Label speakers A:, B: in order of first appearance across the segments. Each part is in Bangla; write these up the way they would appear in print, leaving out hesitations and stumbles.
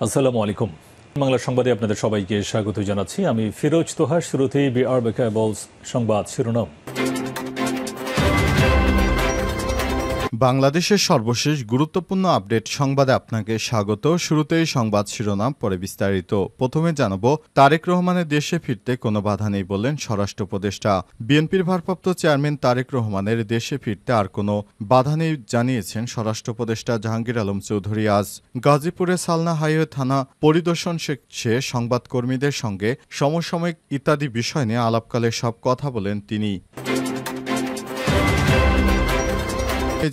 A: আসসালামু আলাইকুম। বাংলা সংবাদে আপনাদের সবাইকে স্বাগত জানাচ্ছি। আমি ফিরোজ তোহা। শুরুতেই বিআরবি কেবলস সংবাদ শিরোনাম।
B: বাংলাদেশের সর্বশেষ গুরুত্বপূর্ণ আপডেট সংবাদে আপনাকে স্বাগত। শুরুতেই সংবাদ শিরোনাম, পরে বিস্তারিত। প্রথমে জানাবো, তারেক রহমানের দেশে ফিরতে কোনো বাধা নেই বললেন স্বরাষ্ট্র উপদেষ্টা। বিএনপির ভারপ্রাপ্ত চেয়ারম্যান তারেক রহমানের দেশে ফিরতে আর কোনো বাধা নেই জানিয়েছেন স্বরাষ্ট্র উপদেষ্টা জাহাঙ্গীর আলম চৌধুরী। আজ গাজীপুরে সালনা হাইওয়ে থানা পরিদর্শন শেষে সংবাদকর্মীদের সঙ্গে সমসাময়িক ইত্যাদি বিষয় নিয়ে আলাপকালে সব কথা বলেন তিনি।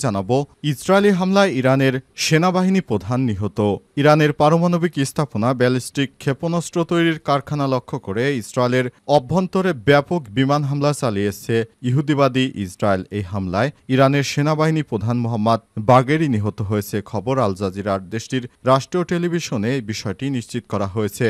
B: জানাবো, ইসরায়েলি হামলায় ইরানের সেনাবাহিনী প্রধান নিহত। ইরানের পারমাণবিক স্থাপনা ব্যালিস্টিক ক্ষেপণাস্ত্র তৈরির কারখানা লক্ষ্য করে ইসরায়েলের অভ্যন্তরে ব্যাপক বিমান হামলা চালিয়েছে ইহুদিবাদী ইসরায়েল। এই হামলায় ইরানের সেনাবাহিনী প্রধান মোহাম্মদ বাগেরি নিহত হয়েছে। খবর আল জাজিরার। দেশটির রাষ্ট্রীয় টেলিভিশনে এই বিষয়টি নিশ্চিত করা হয়েছে।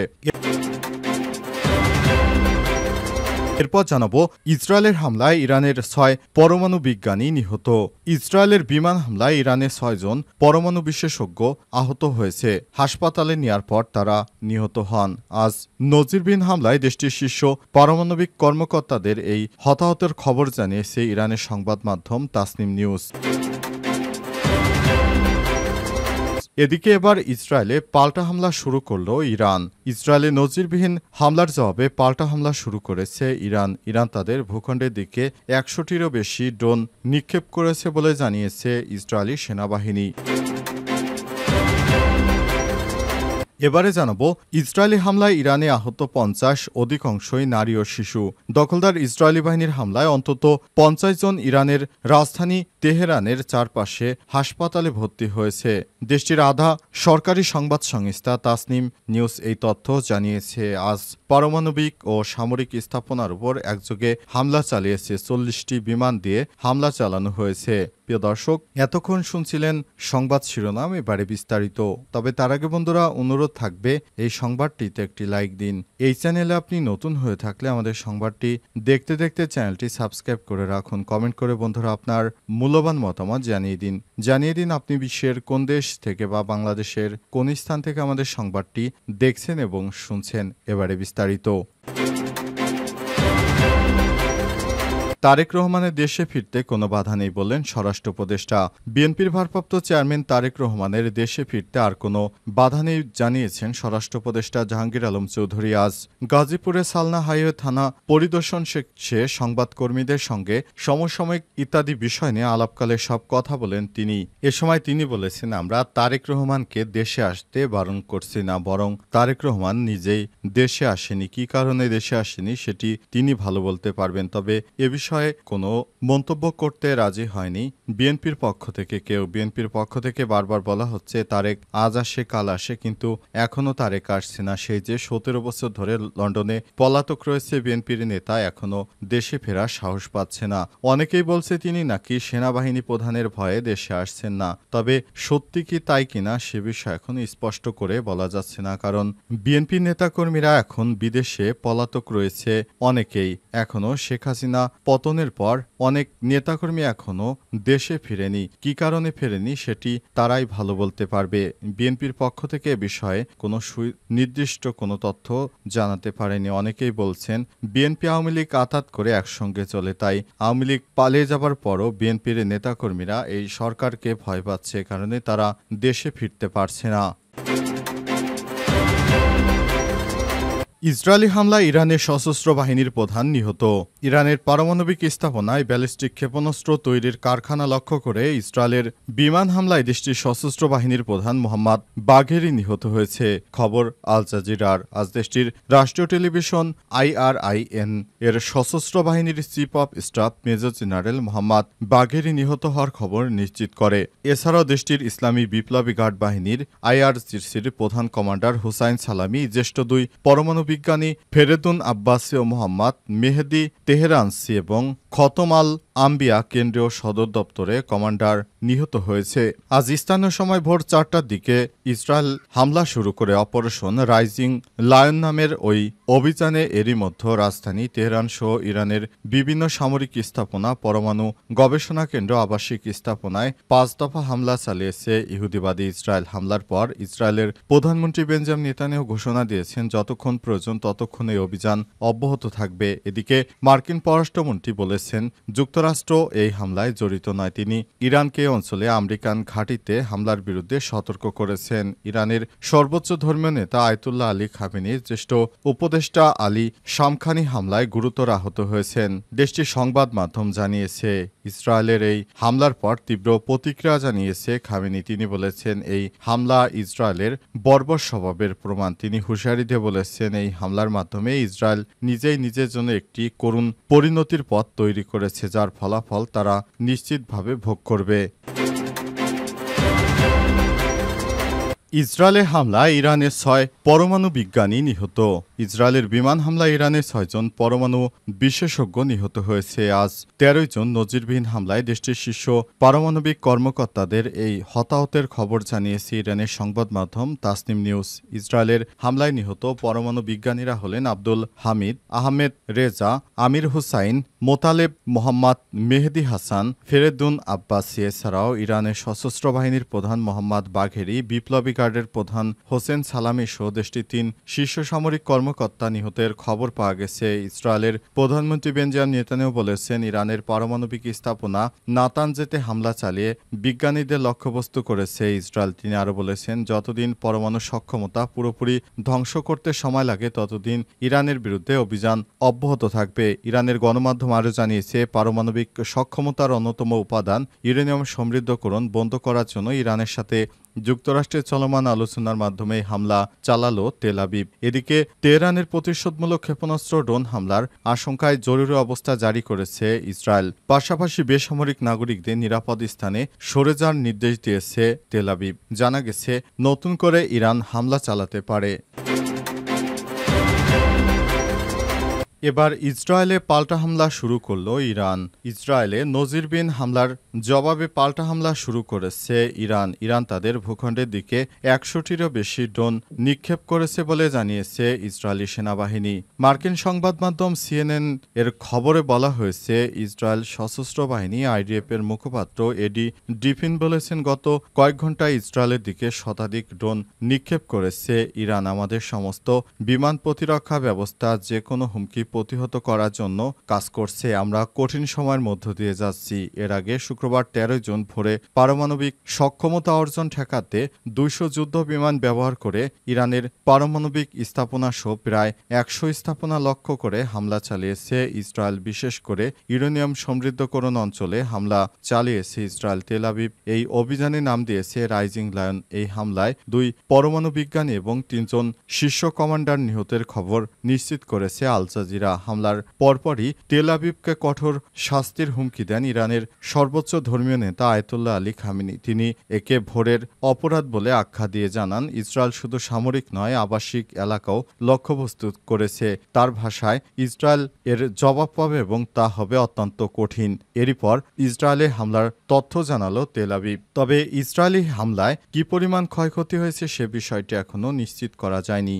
B: এরপর জানাবো, ইসরায়েলের হামলায় ইরানের 6 পরমাণু বিজ্ঞানী নিহত। ইসরায়েলের বিমান হামলায় ইরানের 6 জন পরমাণু বিশেষজ্ঞ আহত হয়েছে। হাসপাতালে নেওয়ার পর তারা নিহত হন। আজ নজিরবিহীন হামলায় দেশটির শীর্ষ পারমাণবিক কর্মকর্তাদের এই হতাহতের খবর জানিয়েছে ইরানের সংবাদ মাধ্যম তাসনিম নিউজ। এদিকে এবার ইসরায়েলে পাল্টা হামলা শুরু করল ইরান। ইসরায়েলে নজিরবিহীন হামলার জবাবে পাল্টা হামলা শুরু করেছে ইরান তাদের ভূখণ্ডের দিকে 100টিরও বেশি ড্রোন নিক্ষেপ করেছে বলে জানিয়েছে ইসরায়েলি সেনাবাহিনী। এবারে জানাবো, ইসরায়েলি হামলায় ইরানে আহত 50, অধিকাংশই নারী ও শিশু। দখলদার ইসরায়েলি বাহিনীর হামলায় অন্তত 50 জন ইরানের রাজধানী তেহরানের চারপাশে হাসপাতালে ভর্তি হয়েছে। দেশটির আধা সরকারি সংবাদ সংস্থা তাসনিম নিউজ এই তথ্য জানিয়েছে। আজ পারমাণবিক ও সামরিক স্থাপনার উপর একযোগে হামলা চালিয়েছে। 40টি বিমান দিয়ে হামলা চালানো হয়েছে। প্রিয় দর্শক, এতক্ষণ শুনছিলেন সংবাদ শিরোনাম, এবারে বিস্তারিত। তবে তার আগে বন্ধুরা, অনুরোধ থাকবে এই সংবাদটিতে একটি লাইক দিন। এই চ্যানেলে আপনি নতুন হয়ে থাকলে আমাদের সংবাদটি দেখতে দেখতে চ্যানেলটি সাবস্ক্রাইব করে রাখুন। কমেন্ট করে বন্ধুরা আপনার মূল্যবান মতামত জানিয়ে দিন আপনি বিশ্বের কোন দেশ থেকে বা বাংলাদেশের কোন স্থান থেকে আমাদের সংবাদটি দেখছেন এবং শুনছেন। এবারে বিস্তারিত। তারেক রহমানের দেশে ফিরতে কোনো বাধা নেই বললেন স্বরাষ্ট্র উপদেষ্টা। বিএনপির ভারপ্রাপ্ত চেয়ারম্যান তারেক রহমানের দেশে ফিরতে আর কোনো বাধা নেই জানিয়েছেন স্বরাষ্ট্র উপদেষ্টা জাহাঙ্গীর আলম চৌধুরী। আজ গাজীপুরে সালনা হাইওয়ে থানা পরিদর্শন শেষে সংবাদকর্মীদের সঙ্গে সমসাময়িক ইত্যাদি বিষয় নিয়ে আলাপকালে সব কথা বলেন তিনি। এ সময় তিনি বলেছেন, আমরা তারেক রহমানকে দেশে আসতে বারণ করছি না, বরং তারেক রহমান নিজেই দেশে আসেনি। কি কারণে দেশে আসেনি সেটি তিনি ভালো বলতে পারবেন। তবে এ বিষয়ে কোনো মন্তব্য করতে রাজি হয়নি বিএনপির পক্ষ থেকে কেউ। বিএনপির পক্ষ থেকে বারবার বলা হচ্ছে তারেক আজ আসে কাল আসে, কিন্তু এখনো তারেক আসছে না। সেই যে 17 বছর ধরে লন্ডনে পলাতক রয়েছে বিএনপির নেতা, এখনো দেশে ফেরার সাহস পাচ্ছে না। অনেকেই বলছে তিনি নাকি সেনাবাহিনী প্রধানের ভয়ে দেশে আসছেন না। তবে সত্যি কি তাই কিনা সে বিষয়ে এখন স্পষ্ট করে বলা যাচ্ছে না, কারণ বিএনপির নেতাকর্মীরা এখন বিদেশে পলাতক রয়েছে অনেকেই। এখনো শেখ হাসিনা পতনের পর অনেক নেতাকর্মী এখনো দেশে ফিরেনি। কি কারণে ফেরেনি সেটি তারাই ভালো বলতে পারবে। বিএনপির পক্ষ থেকে এ বিষয়ে কোনো নির্দিষ্ট কোনো তথ্য জানাতে পারেনি। অনেকেই বলছেন বিএনপি আওয়ামী লীগ আঁতাত করে একসঙ্গে চলে, তাই আওয়ামী লীগ পালিয়ে যাবার পরও বিএনপির নেতাকর্মীরা এই সরকারকে ভয় পাচ্ছে, কারণে তারা দেশে ফিরতে পারছে না। ইসরায়েলি হামলায় ইরানের সশস্ত্র বাহিনীর প্রধান নিহত। ইরানের পারমাণবিক স্থাপনায় ব্যালিস্টিক ক্ষেপণাস্ত্র তৈরির কারখানা লক্ষ্য করে ইসরায়েলের বিমান হামলায় দেশটির সশস্ত্র বাহিনীর প্রধান মোহাম্মদ বাঘেরি নিহত হয়েছে। খবর আল জাজিরার। আজ দেশটির রাষ্ট্রীয় টেলিভিশন IRIN এর সশস্ত্র বাহিনীর chief of staff major general Mohammad বাঘেরি নিহত হওয়ার খবর নিশ্চিত করে। এছাড়াও দেশটির ইসলামী বিপ্লবী গার্ড বাহিনীর IRGCর প্রধান কমান্ডার হুসাইন সালামি, জ্যেষ্ঠ 2 পরমাণু বিজ্ঞানী ফেরেদুন আব্বাসী ও মোহাম্মদ মেহেদি তেহরানসি এবং খতম আল আম্বিয়া কেন্দ্রীয় সদর দপ্তরে কমান্ডার নিহত হয়েছে। আজ স্থানীয় সময় ভোর 4টার দিকে ইসরায়েল হামলা শুরু করে অপারেশন রাইজিং লায়ন নামের ওই অভিযানে এরই মধ্যে রাজধানী তেহরান সহ ইরানের বিভিন্ন সামরিক স্থাপনা, পরমাণু গবেষণা কেন্দ্র, আবাসিক স্থাপনায় 5 দফা হামলা চালিয়েছে ইহুদিবাদী ইসরায়েল। হামলার পর ইসরায়েলের প্রধানমন্ত্রী বেঞ্জামিন নেতানিয়াহু ঘোষণা দিয়েছেন, যতক্ষণ প্রয়োজন ততক্ষণ এই অভিযান অব্যাহত থাকবে। এদিকে মার্কিন পররাষ্ট্রমন্ত্রী বলেছেন, যুক্তরাষ্ট্র এই হামলায় জড়িত নয়। তিনি ইরানকে অঞ্চলে আমেরিকান ঘাঁটিতে হামলার বিরুদ্ধে সতর্ক করেছেন। ইরানের সর্বোচ্চ ধর্মীয় নেতা আয়াতুল্লাহ আলী খামেনির জ্যেষ্ঠ উপদেষ্টা আলী শামখানি হামলায় গুরুতর আহত হয়েছেন। দেশটির সংবাদ মাধ্যম জানিয়েছে, ইসরায়েলের এই হামলার পর তীব্র প্রতিক্রিয়া জানিয়েছে খামেনি। তিনি বলেছেন, এই হামলা ইসরায়েলের বর্বর স্বভাবের প্রমাণ। তিনি হুঁশিয়ারি দিয়ে বলেছেন, এই হামলার মাধ্যমে ইসরায়েল নিজেই নিজের জন্য একটি করুণ পরিণতির পথ তৈরি করেছে, যার ফলাফল তারা নিশ্চিতভাবে ভোগ করবে। ইসরায়েলের হামলায় ইরানের 6 পরমাণু বিজ্ঞানী নিহত। ইসরায়েলের বিমান হামলায় ইরানের 6 জন পরমাণু বিশেষজ্ঞ নিহত হয়েছে। আজ 13 জন নজিরবিহীন হামলায় দেশটির শীর্ষ পারমাণবিক কর্মকর্তাদের এই হতাহতের খবর জানিয়েছে ইরানের সংবাদ মাধ্যম তাসনিম নিউজ। ইসরায়েলের হামলায় নিহত পরমাণু বিজ্ঞানীরা হলেন আব্দুল হামিদ, আহমেদ রেজা, আমির হুসাইন, মোতালেব মোহাম্মদ, মেহেদি হাসান, ফেরেদুন আব্বাসী। এছাড়াও ইরানের সশস্ত্র বাহিনীর প্রধান মোহাম্মদ বাঘেরি, বিপ্লবী গার্ডের প্রধান হোসেন সালামি সহ দেশটির 3 শীর্ষ সামরিক কর্মকর্তা নিহতের খবর পাওয়া গেছে। ইসরায়েলের প্রধানমন্ত্রী বেঞ্জামিন নেতানিয়াহু বলেছেন, ইরানের পারমাণবিক স্থাপনা নাতানজেতে হামলা চালিয়ে বিজ্ঞানীদের লক্ষ্যবস্তু করেছে ইসরায়েল। তিনি আরও বলেছেন, যতদিন পরমাণু সক্ষমতা পুরোপুরি ধ্বংস করতে সময় লাগে ততদিন ইরানের বিরুদ্ধে অভিযান অব্যাহত থাকবে। ইরানের গণমাধ্যম আরও জানিয়েছে, পারমাণবিক সক্ষমতার অন্যতম উপাদান ইউরেনিয়াম সমৃদ্ধকরণ বন্ধ করার জন্য ইরানের সাথে যুক্তরাষ্ট্রের চলমান আলোচনার মাধ্যমে হামলা চালালো তেল আবিব। এদিকে তেহরানের প্রতিশোধমূলক ক্ষেপণাস্ত্র ড্রোন হামলার আশঙ্কায় জরুরি অবস্থা জারি করেছে ইসরায়েল। পাশাপাশি বেসামরিক নাগরিকদের নিরাপদ স্থানে সরে যাওয়ার নির্দেশ দিয়েছে তেল আবিব। জানা গেছে, নতুন করে ইরান হামলা চালাতে পারে। এবার ইসরায়েলে পাল্টা হামলা শুরু করল ইরান। ইসরায়েলে নজিরবিহীন হামলার জবাবে পাল্টা হামলা শুরু করেছে ইরান। ইরান তাদের ভূখণ্ডের দিকে 100টিরও বেশি ড্রোন নিক্ষেপ করেছে বলে জানিয়েছে ইসরায়েলি সেনাবাহিনী। মার্কিন সংবাদ মাধ্যম সিএনএন এর খবরে বলা হয়েছে, ইসরায়েল সশস্ত্র বাহিনী আইডিএফ এর মুখপাত্র এডি ডিফিন বলেছেন, গত কয়েক ঘন্টায় ইসরায়েলের দিকে শতাধিক ড্রোন নিক্ষেপ করেছে ইরান। আমাদের সমস্ত বিমান প্রতিরক্ষা ব্যবস্থা যে কোনো হুমকি প্রতিহত করার জন্য কাজ করছে। আমরা কঠিন সময়ের মধ্য দিয়ে যাচ্ছি। এর আগে শুক্রবার 13 জুন ভোরে পারমাণবিক সক্ষমতা অর্জন ঠেকাতে 200 যুদ্ধ বিমান ব্যবহার করে ইরানের পারমাণবিক স্থাপনা সহ প্রায় 100 স্থাপনা লক্ষ্য করে হামলা চালিয়েছে ইসরায়েল। বিশেষ করে ইউরেনিয়াম সমৃদ্ধকরণ অঞ্চলে হামলা চালিয়েছে ইসরায়েল। তেল আবিব এই অভিযানের নাম দিয়েছে রাইজিং লায়ন। এই হামলায় 2 পরমাণু বিজ্ঞানী এবং 3 জন শীর্ষ কমান্ডার নিহতের খবর নিশ্চিত করেছে আল জাজিরা। হামলার পরপরই তেল আবিবকে কঠোর শাস্তির হুমকি দেন ইরানের সর্বোচ্চ ধর্মীয় নেতা আয়াতুল্লাহ আলী খামেনি। তিনি একে ভোরের অপরাধ বলে আখ্যা দিয়ে জানান, ইসরায়েল শুধু সামরিক নয়, আবাসিক এলাকাও লক্ষ্যবস্তু করেছে। তার ভাষায়, ইসরায়েল এর জবাব পাবে এবং তা হবে অত্যন্ত কঠিন। এরই পর ইসরায়েলে হামলার তথ্য জানালো তেল আবিব। তবে ইসরায়েলি হামলায় কি পরিমাণ ক্ষয়ক্ষতি হয়েছে সে বিষয়টি এখনও নিশ্চিত করা যায়নি।